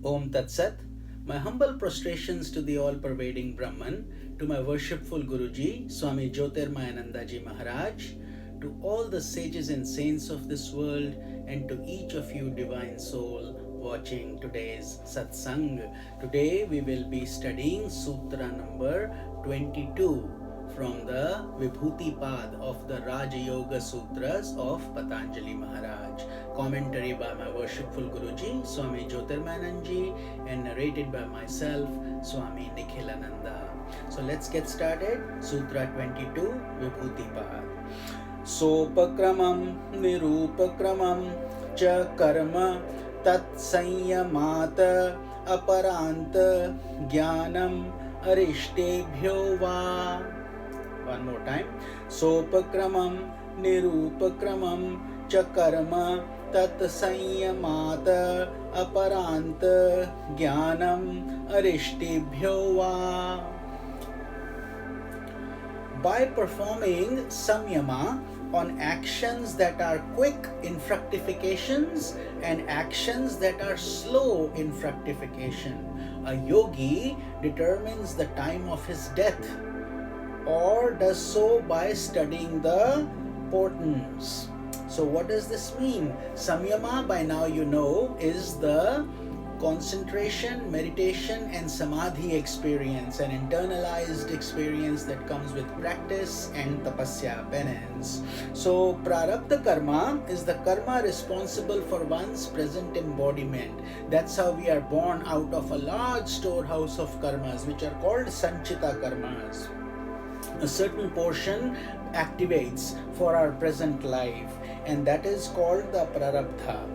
Om Tat Sat. My humble prostrations to the all-pervading Brahman, to my worshipful Guruji, Swami Jyotirmayananda Ji Maharaj, to all the sages and saints of this world, and to each of you divine soul watching today's satsang. Today we will be studying Sutra number 22 from the Vibhuti Pad of the Raja Yoga Sutras of Patanjali Maharaj. Commentary by my worshipful Guruji, Swami Jyotirmayananda Ji, and narrated by myself, Swami Nikhilananda. So let's get started. Sutra 22, Vibhuti Pad. Sopakramam nirupakramam cha karma tat sanyamata aparanta jnanam arishtebhyo va. One more time. Sopakramam nirupakramam cha karma tat sanyamata aparanta jnanam arishtebhyo va. By performing samyama on actions that are quick in fructifications and actions that are slow in fructification, a yogi determines the time of his death, or does so by studying the portents. So what does this mean? Samyama, by now you know, is the concentration, meditation and samadhi experience, an internalized experience that comes with practice and tapasya, penance. So prarabdha karma is the karma responsible for one's present embodiment. That's how we are born out of a large storehouse of karmas, which are called sanchita karmas. A certain portion activates for our present life, and that is called the prarabdha.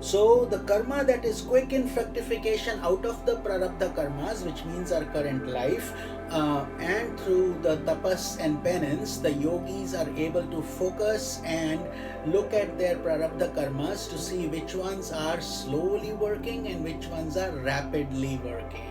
So the karma that is quick in fructification out of the prarabdha karmas, which means our current life, and through the tapas and penance, the yogis are able to focus and look at their prarabdha karmas to see which ones are slowly working and which ones are rapidly working.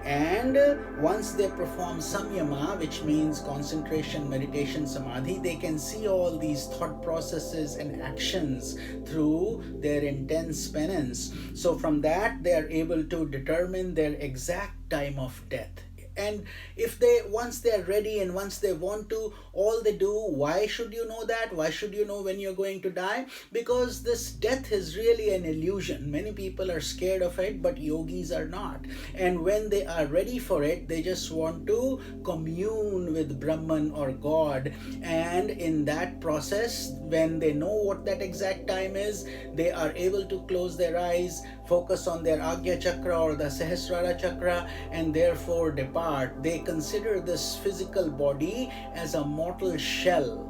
And once they perform samyama, which means concentration, meditation, samadhi, they can see all these thought processes and actions through their intense penance. So from that, they are able to determine their exact time of death. And if once they are ready and once they want to, all they do, why should you know that? Why should you know when you're going to die? Because this death is really an illusion. Many people are scared of it, but yogis are not. And when they are ready for it, they just want to commune with Brahman or God. And in that process, when they know what that exact time is, they are able to close their eyes, focus on their Agya Chakra or the Sahasrara Chakra, and therefore depart. They consider this physical body as a mortal shell.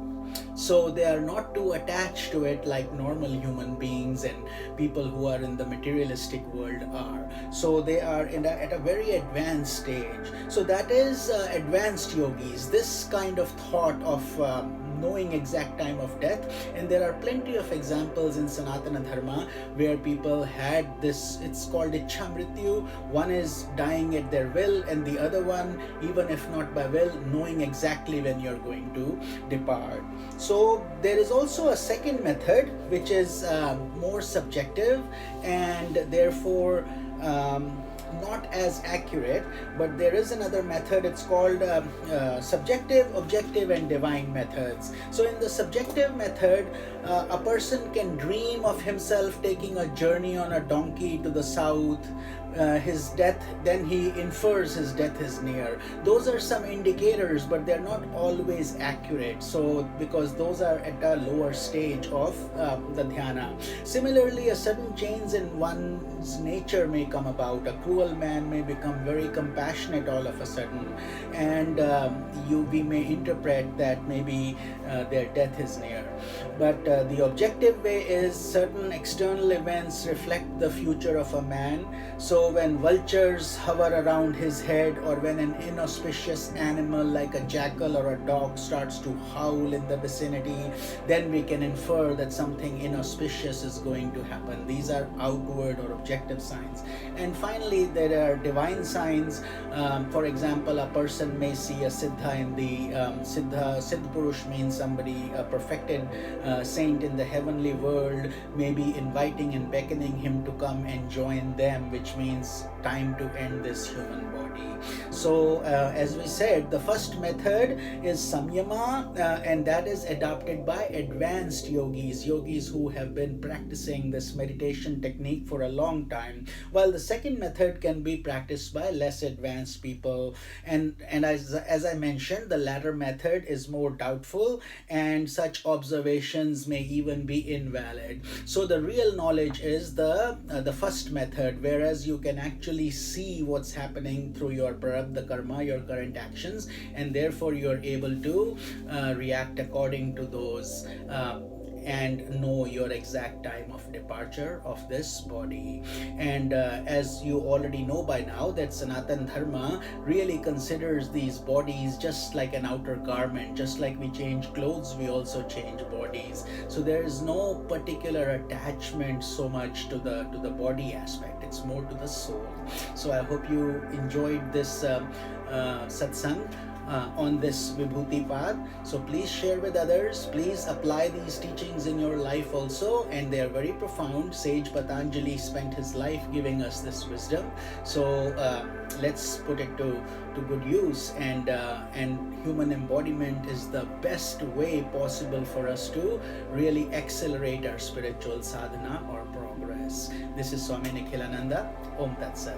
So they are not too attached to it like normal human beings and people who are in the materialistic world are. So they are at a very advanced stage. So that is advanced yogis, this kind of thought of knowing exact time of death. And there are plenty of examples in Sanatana Dharma where people had this, it's called Ichha Mrityu. One is dying at their will, and the other one, even if not by will, knowing exactly when you're going to depart. So there is also a second method which is more subjective and therefore not as accurate, but there is another method. It's called subjective, objective and divine methods. So in the subjective method, a person can dream of himself taking a journey on a donkey to the south, his death, then he infers his death is near. Those are some indicators, but they're not always accurate. So because those are at a lower stage of the dhyana. Similarly, a sudden change in one's nature may come about. A cruel man may become very compassionate all of a sudden, and we may interpret that maybe their death is near. But the objective way is certain external events reflect the future of a man. So when vultures hover around his head, or when an inauspicious animal like a jackal or a dog starts to howl in the vicinity, then we can infer that something inauspicious is going to happen. These are outward or objective signs. And finally, there are divine signs. For example, a person may see a Siddha in the Siddh Purush means somebody, a perfected saint in the heavenly world, may be inviting and beckoning him to come and join them, which means time to end this human body. So as we said, the first method is samyama, and that is adopted by advanced yogis who have been practicing this meditation technique for a long time, while the second method can be practiced by less advanced people. And as I mentioned, the latter method is more doubtful, and such observations may even be invalid. So the real knowledge is the first method, whereas you can actually see what's happening through your prarabdha karma, your current actions, and therefore you're able to react according to those, and know your exact time of departure of this body. And as you already know by now, that Sanatan Dharma really considers these bodies just like an outer garment. Just like we change clothes, we also change bodies. So there is no particular attachment so much to the body aspect. It's more to the soul. So I hope you enjoyed this satsang on this Vibhuti path. So please share with others. Please apply these teachings in your life also, and they are very profound. Sage Patanjali spent his life giving us this wisdom. So let's put it to good use, and human embodiment is the best way possible for us to really accelerate our spiritual sadhana or progress. This is Swami Nikhilananda. Om Tat Sat.